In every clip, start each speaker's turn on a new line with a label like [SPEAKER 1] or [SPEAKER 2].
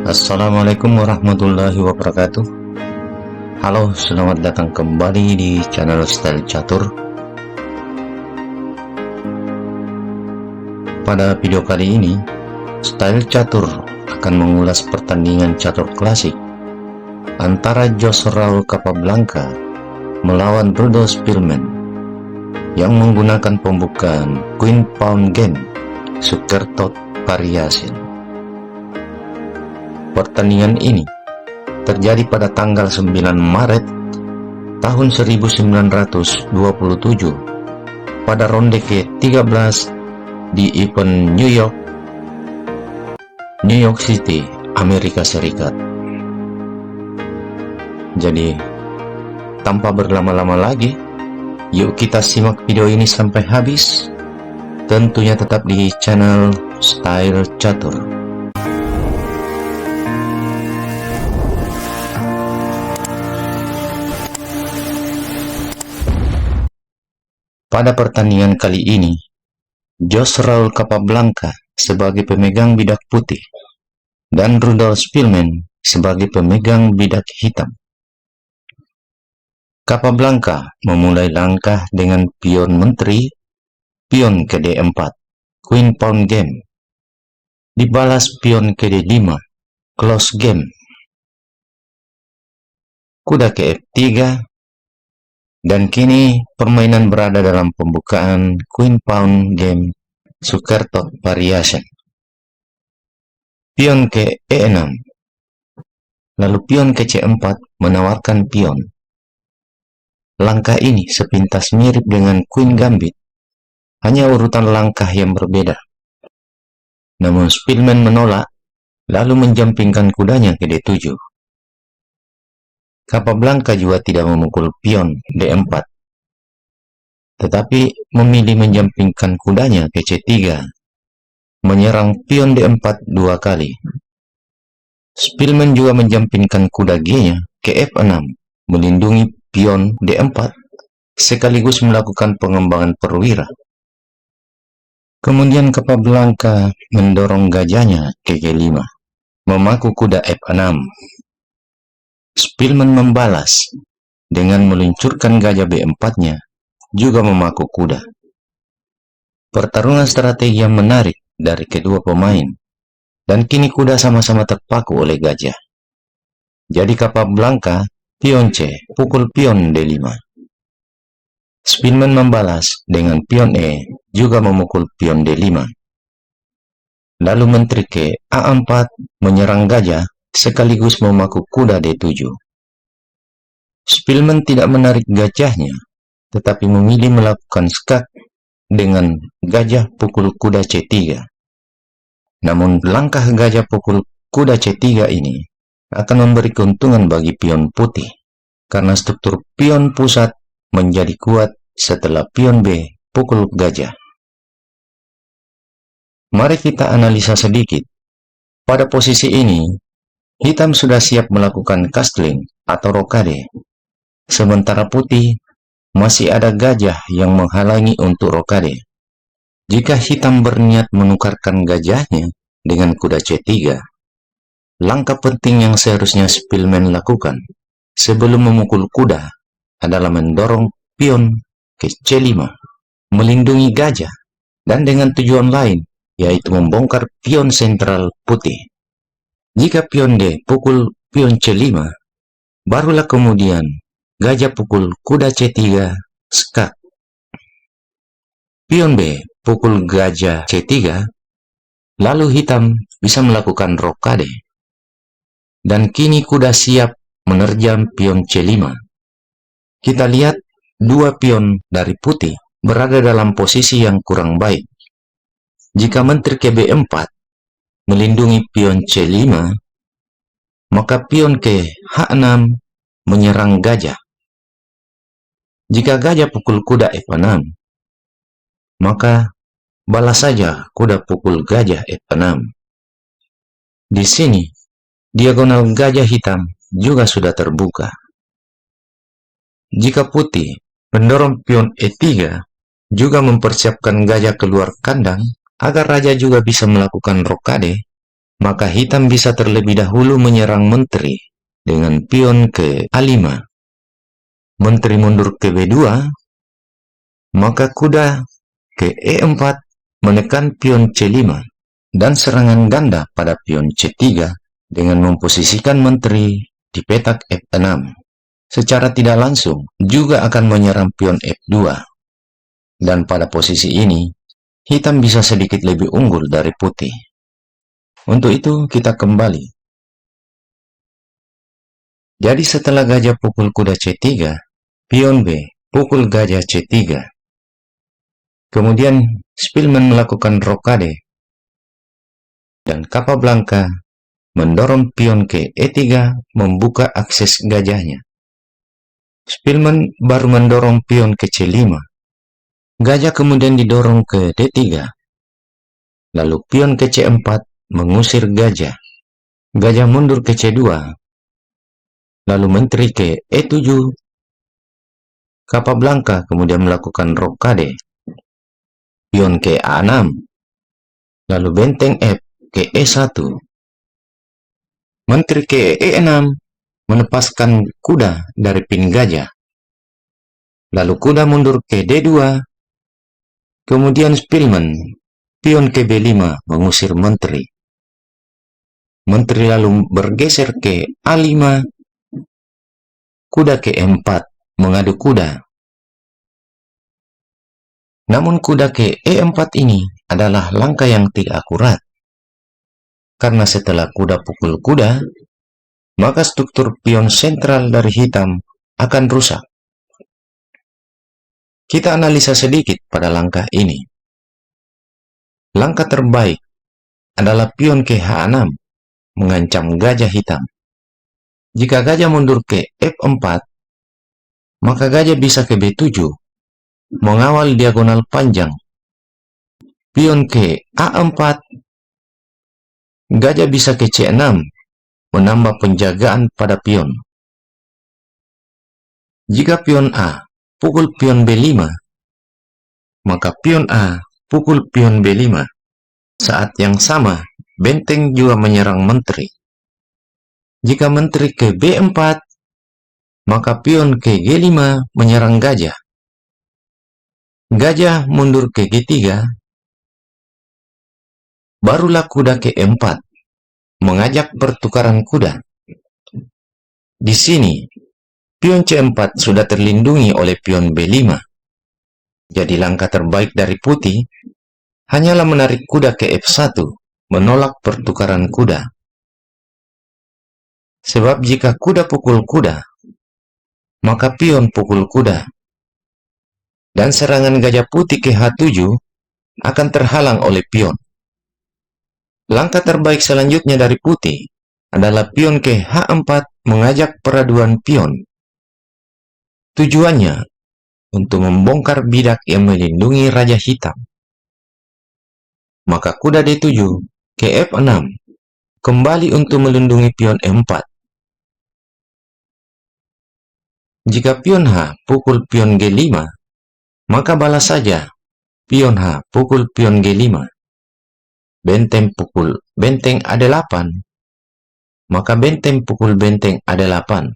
[SPEAKER 1] Assalamualaikum warahmatullahi wabarakatuh. Halo, selamat datang kembali di channel Style Catur. Pada video kali ini, Style Catur akan mengulas pertandingan catur klasik antara Jose Raul Capablanca melawan Rudolf Spielmann yang menggunakan pembukaan Queen Pawn Game Zukertort Variation. Pertandingan ini terjadi pada tanggal 9 Maret tahun 1927 pada ronde ke-13 di event New York City, Amerika Serikat. Jadi, tanpa berlama-lama lagi, yuk kita simak video ini sampai habis. Tentunya tetap di channel Style Catur. Pada pertandingan kali ini, Jose Raul Capablanca sebagai pemegang bidak putih dan Rudolf Spielmann sebagai pemegang bidak hitam. Capablanca memulai langkah dengan pion menteri, pion ke D4, Queen Pawn Game, dibalas pion ke D5, Close Game, kuda ke F3, dan kini permainan berada dalam pembukaan Queen Pawn Game Zukertort Variation. Pion ke E6, lalu pion ke C4 menawarkan pion. Langkah ini sepintas mirip dengan Queen Gambit, hanya urutan langkah yang berbeda. Namun Spielmann menolak, lalu menjampingkan kudanya ke D7. Capablanca juga tidak memukul pion D4, tetapi memilih menjampingkan kudanya ke C3, menyerang pion D4 dua kali. Spielmann juga menjampingkan kuda G-nya ke F6, melindungi pion D4, sekaligus melakukan pengembangan perwira. Kemudian Capablanca mendorong gajahnya ke G5, memaku kuda F6. Spielmann membalas dengan meluncurkan gajah B4-nya, juga memaku kuda. Pertarungan strategi yang menarik dari kedua pemain, dan kini kuda sama-sama terpaku oleh gajah. Jadi Capablanca, pion C, pukul pion D5. Spielmann membalas dengan pion E, juga memukul pion D5. Lalu menteri ke A4 menyerang gajah, sekaligus memaku kuda D7. Spielmann tidak menarik gajahnya, tetapi memilih melakukan skak dengan gajah pukul kuda C3. Namun langkah gajah pukul kuda C3 ini akan memberi keuntungan bagi pion putih, karena struktur pion pusat menjadi kuat setelah pion B pukul gajah. Mari kita analisa sedikit. Pada posisi ini, hitam sudah siap melakukan castling atau rokade, sementara putih masih ada gajah yang menghalangi untuk rokade. Jika hitam berniat menukarkan gajahnya dengan kuda C3, langkah penting yang seharusnya Spielmann lakukan sebelum memukul kuda adalah mendorong pion ke C5, melindungi gajah, dan dengan tujuan lain, yaitu membongkar pion sentral putih. Jika pion D pukul pion C5, barulah kemudian gajah pukul kuda C3, skak. Pion B pukul gajah C3, lalu hitam bisa melakukan rokade. Dan kini kuda siap menerjam pion C5. Kita lihat dua pion dari putih berada dalam posisi yang kurang baik. Jika menteri ke B4 melindungi pion C5, maka pion ke H6 menyerang gajah. Jika gajah pukul kuda F6, maka balas saja kuda pukul gajah F6. Di sini, diagonal gajah hitam juga sudah terbuka. Jika putih mendorong pion E3, juga mempersiapkan gajah keluar kandang, agar raja juga bisa melakukan rokade, maka hitam bisa terlebih dahulu menyerang menteri dengan pion ke A5. Menteri mundur ke B2, maka kuda ke E4 menekan pion C5, dan serangan ganda pada pion C3 dengan memposisikan menteri di petak F6. Secara tidak langsung juga akan menyerang pion F2. Dan pada posisi ini, hitam bisa sedikit lebih unggul dari putih. Untuk itu, kita kembali. Jadi setelah gajah pukul kuda C3, pion B pukul gajah C3. Kemudian, Spielman melakukan rokade, dan Capablanca mendorong pion ke E3 membuka akses gajahnya. Spielman baru mendorong pion ke C5. Gajah kemudian didorong ke D3. Lalu pion ke C4 mengusir gajah. Gajah mundur ke C2. Lalu menteri ke E7. Capablanca kemudian melakukan rokade. Pion ke A6. Lalu benteng F ke E1. Menteri ke E6 melepaskan kuda dari pin gajah. Lalu kuda mundur ke D2. Kemudian Spielman, pion ke B5 mengusir menteri. Menteri lalu bergeser ke A5. Kuda ke E4 mengadu kuda. Namun kuda ke E4 ini adalah langkah yang tidak akurat. Karena setelah kuda pukul kuda, maka struktur pion sentral dari hitam akan rusak. Kita analisa sedikit pada langkah ini. Langkah terbaik adalah pion ke H6 mengancam gajah hitam. Jika gajah mundur ke F4, maka gajah bisa ke B7 mengawal diagonal panjang. Pion ke A4, gajah bisa ke C6 menambah penjagaan pada pion. Jika pion A pukul pion B5, maka pion A pukul pion B5. Saat yang sama, benteng juga menyerang menteri. Jika menteri ke B4, maka pion ke G5 menyerang gajah. Gajah mundur ke G3, barulah kuda ke E4, mengajak pertukaran kuda. Di sini, pion C4 sudah terlindungi oleh pion B5. Jadi langkah terbaik dari putih hanyalah menarik kuda ke F1, menolak pertukaran kuda. Sebab jika kuda pukul kuda, maka pion pukul kuda. Dan serangan gajah putih ke H7 akan terhalang oleh pion. Langkah terbaik selanjutnya dari putih adalah pion ke H4 mengajak peraduan pion. Tujuannya untuk membongkar bidak yang melindungi raja hitam. Maka kuda D7 ke F6 kembali untuk melindungi pion E4. Jika pion H pukul pion G5, maka balas saja pion H pukul pion G5. Benteng pukul benteng A8, maka benteng pukul benteng A8.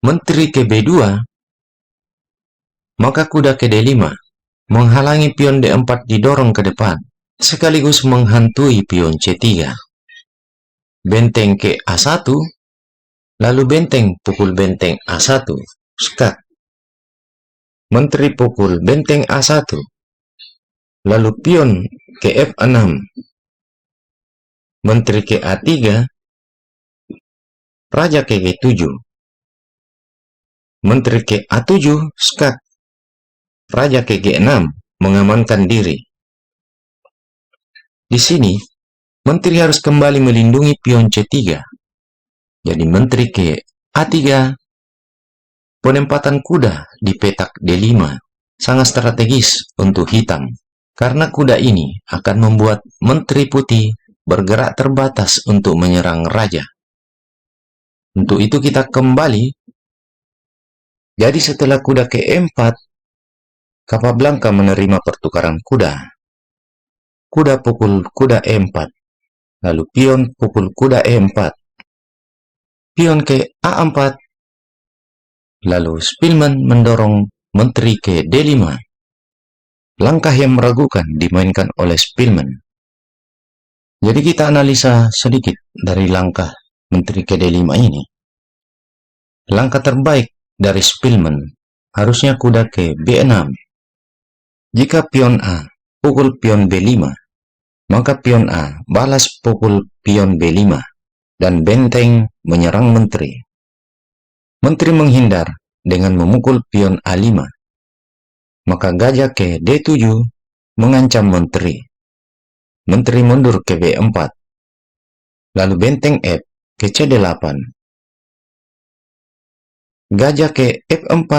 [SPEAKER 1] Menteri ke B2, maka kuda ke D5, menghalangi pion D4 didorong ke depan, sekaligus menghantui pion C3. Benteng ke A1, lalu benteng pukul benteng A1, skak. Menteri pukul benteng A1, lalu pion ke F6. Menteri ke A3, raja ke G7. Menteri ke A7, skak. Raja ke G6 mengamankan diri. Di sini, menteri harus kembali melindungi pion C3. Jadi menteri ke A3, penempatan kuda di petak D5 sangat strategis untuk hitam. Karena kuda ini akan membuat menteri putih bergerak terbatas untuk menyerang raja. Untuk itu kita kembali. Jadi setelah kuda ke E4, Capablanca menerima pertukaran kuda. Kuda pukul kuda E4. Lalu pion pukul kuda E4. Pion ke A4. Lalu Spielman mendorong menteri ke D5. Langkah yang meragukan dimainkan oleh Spielman. Jadi kita analisa sedikit dari langkah menteri ke D5 ini. Langkah terbaik dari Spielman harusnya kuda ke B6. Jika pion A pukul pion B5, maka pion A balas pukul pion B5 dan benteng menyerang menteri. Menteri menghindar dengan memukul pion A5. Maka gajah ke D7 mengancam menteri. Menteri mundur ke B4. Lalu benteng F ke C8. Gajah ke F4.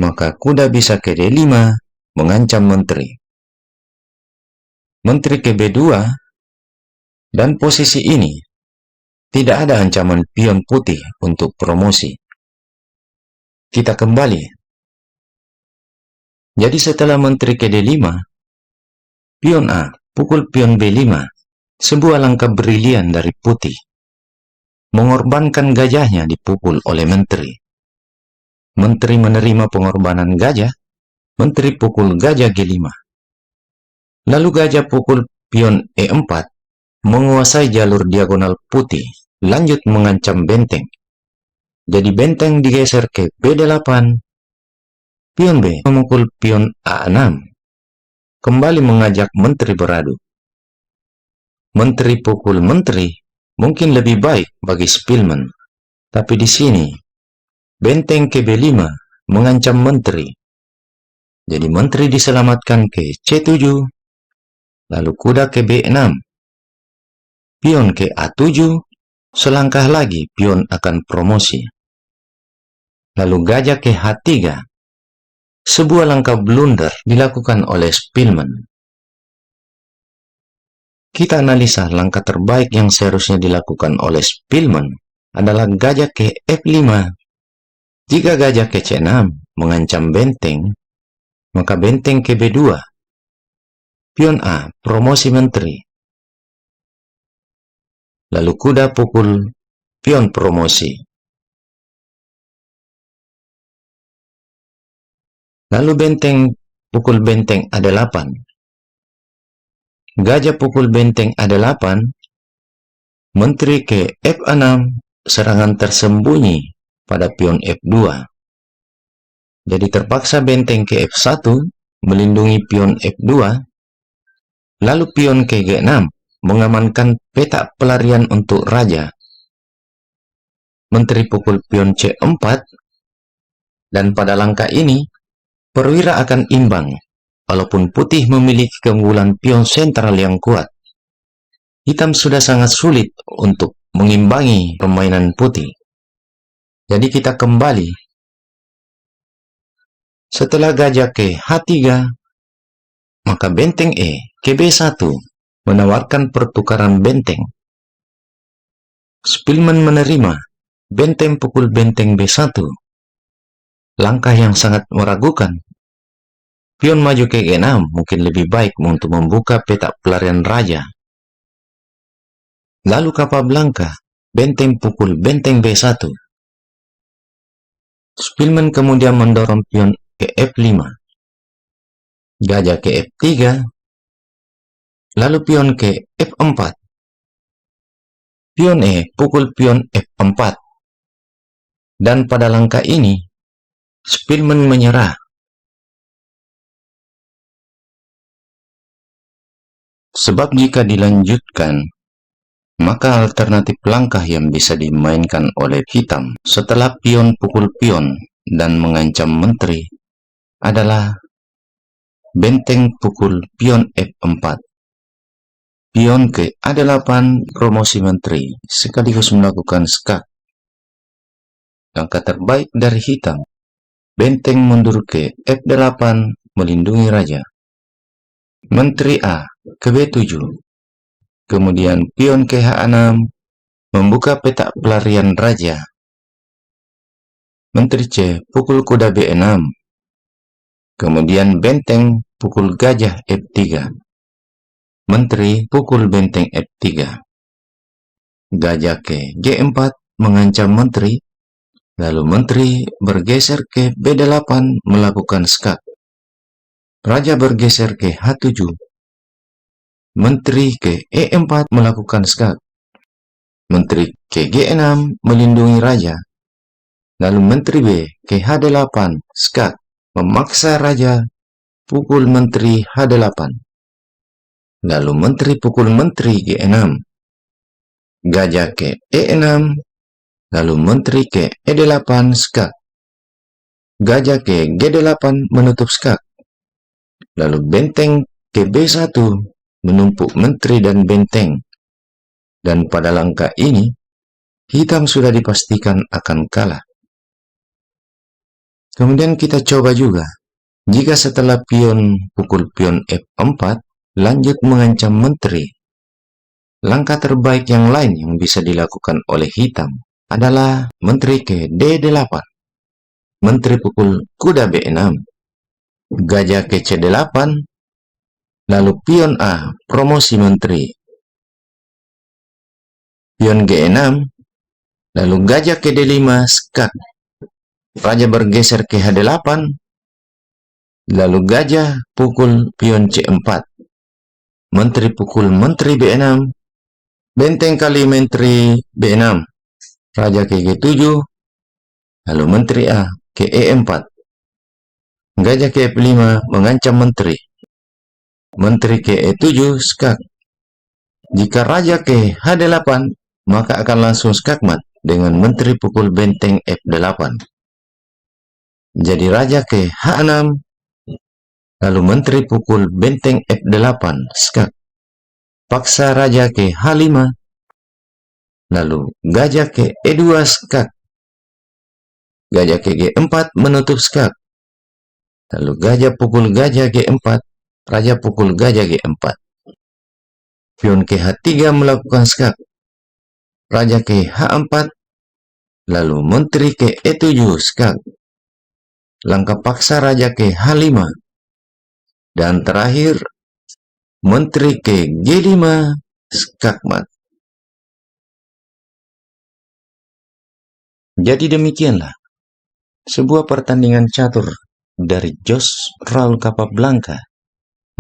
[SPEAKER 1] Maka kuda bisa ke D5 mengancam menteri. Menteri ke B2. Dan posisi ini tidak ada ancaman pion putih untuk promosi. Kita kembali. Jadi setelah menteri ke D5, pion A pukul pion B5, sebuah langkah brilian dari putih. Mengorbankan gajahnya dipukul oleh menteri. Menteri menerima pengorbanan gajah, menteri pukul gajah G5. Lalu gajah pukul pion E4, menguasai jalur diagonal putih, lanjut mengancam benteng. Jadi benteng digeser ke B8, pion B memukul pion A6, kembali mengajak menteri beradu. Menteri pukul menteri mungkin lebih baik bagi Spielman, tapi di sini benteng ke B5 mengancam menteri. Jadi menteri diselamatkan ke C7, lalu kuda ke B6, pion ke A7, selangkah lagi pion akan promosi. Lalu gajah ke H3, sebuah langkah blunder dilakukan oleh Spielman. Kita analisa langkah terbaik yang seharusnya dilakukan oleh Spielman adalah gajah ke F5. Jika gajah ke C6 mengancam benteng, maka benteng ke B2. Pion A promosi menteri. Lalu kuda pukul pion promosi. Lalu benteng pukul benteng A8. Gajah pukul benteng A8. Menteri ke F6. Serangan tersembunyi pada pion F2. Jadi terpaksa benteng ke F1 melindungi pion F2. Lalu pion ke G6 mengamankan peta pelarian untuk raja. Menteri pukul pion C4. Dan pada langkah ini perwira akan imbang, walaupun putih memiliki keunggulan pion sentral yang kuat. Hitam sudah sangat sulit untuk mengimbangi permainan putih. Jadi kita kembali. Setelah gajah ke H3, maka benteng E ke B1 menawarkan pertukaran benteng. Spielman menerima benteng pukul benteng B1. Langkah yang sangat meragukan. Pion maju ke G6 mungkin lebih baik untuk membuka peta pelarian raja. Lalu Capablanca, benteng pukul benteng B1. Spielman kemudian mendorong pion ke F5. Gajah ke F3. Lalu pion ke F4. Pion E pukul pion F4. Dan pada langkah ini, Spielman menyerah. Sebab jika dilanjutkan, maka alternatif langkah yang bisa dimainkan oleh hitam setelah pion pukul pion dan mengancam menteri adalah benteng pukul pion F4. Pion ke A8 promosi menteri sekaligus melakukan skak. Langkah terbaik dari hitam, benteng mundur ke F8 melindungi raja. Menteri A ke B7. Kemudian pion ke H6 membuka peta pelarian raja. Menteri C pukul kuda B6. Kemudian benteng pukul gajah F3. menteri pukul benteng F3. Gajah ke G4 mengancam menteri, lalu menteri bergeser ke B8 melakukan skak. Raja bergeser ke H7. Menteri ke E4 melakukan skak. Menteri ke G6 melindungi raja. Lalu menteri B ke H8 skak, memaksa raja pukul menteri H8. Lalu menteri pukul menteri G6. Gajah ke E6. Lalu menteri ke E8 skak. Gajah ke G8 menutup skak. Lalu benteng ke B1 menumpuk menteri dan benteng. Dan pada langkah ini, hitam sudah dipastikan akan kalah. Kemudian kita coba juga, jika setelah pion pukul pion F4, lanjut mengancam menteri. Langkah terbaik yang lain yang bisa dilakukan oleh hitam adalah menteri ke D8. Menteri pukul kuda B6. Gajah ke C8. Lalu pion A, promosi menteri. Pion G6, lalu gajah ke D5, skak. Raja bergeser ke H8, lalu gajah pukul pion C4. Menteri pukul menteri B6, benteng kali menteri B6. Raja ke G7, lalu menteri A ke E4. Gajah ke F5 mengancam menteri. Menteri ke E7, skak. Jika raja ke H8, maka akan langsung skakmat dengan menteri pukul benteng F8. Jadi raja ke H6, lalu menteri pukul benteng F8, skak. Paksa raja ke H5, lalu gajah ke E2, skak. Gajah ke G4 menutup skak. Lalu gajah pukul gajah G4, raja pukul gajah G4. Pion ke H3 melakukan skak. Raja ke H4, lalu menteri ke E7, skak. Langkah paksa raja ke H5. Dan terakhir, menteri ke G5, skakmat. Jadi demikianlah sebuah pertandingan catur dari Jos Raul Capablanca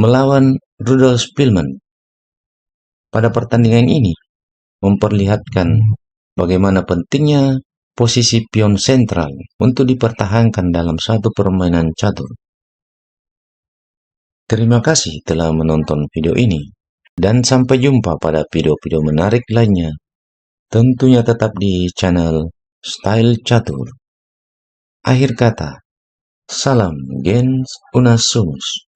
[SPEAKER 1] melawan Rudolf Spielmann. Pada pertandingan ini memperlihatkan bagaimana pentingnya posisi pion sentral untuk dipertahankan dalam satu permainan catur. Terima kasih telah menonton video ini, dan sampai jumpa pada video-video menarik lainnya, tentunya tetap di channel Style Catur. Akhir kata, salam gens unasumus.